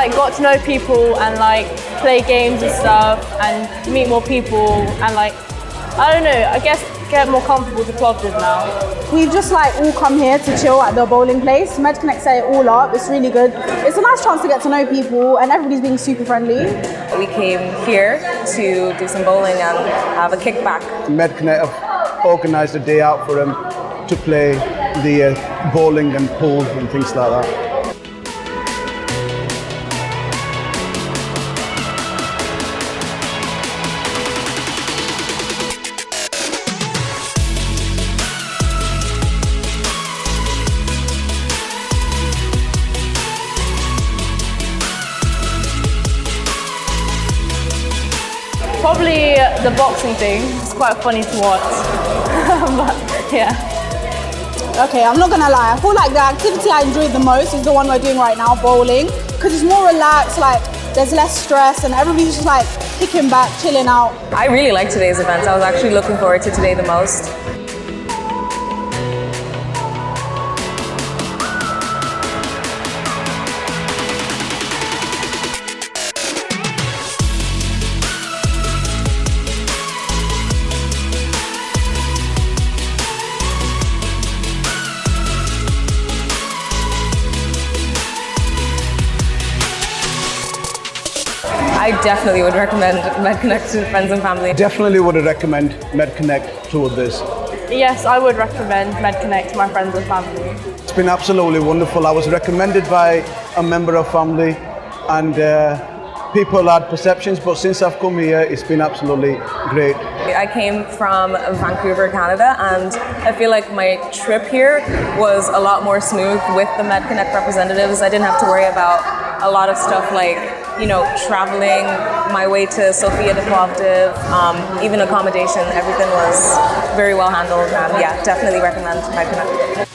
like got to know people and like play games and stuff and meet more people and like, I don't know, I guess get more comfortable to Plovdiv now. We've just like all come here to chill at the bowling place. MedConnect set it all up. It's really good. It's a nice chance to get to know people and everybody's being super friendly. We came here to do some bowling and have a kickback. MedConnect have organised a day out for them to play the bowling and pool and things like that. Probably the boxing thing. It's quite funny to watch. But yeah. Okay, I'm not gonna lie. I feel like the activity I enjoyed the most is the one we're doing right now, bowling, because it's more relaxed, like there's less stress and everybody's just like kicking back, chilling out. I really liked today's event. I was actually looking forward to today the most. I definitely would recommend MedConnect to friends and family. Definitely would recommend MedConnect to this. Yes, I would recommend MedConnect to my friends and family. It's been absolutely wonderful. I was recommended by a member of family and people had perceptions, but since I've come here, it's been absolutely great. I came from Vancouver, Canada, and I feel like my trip here was a lot more smooth with the MedConnect representatives. I didn't have to worry about a lot of stuff like, traveling my way to Sofia to Plovdiv, even accommodation, everything was very well handled, and yeah, definitely recommend MedConnect.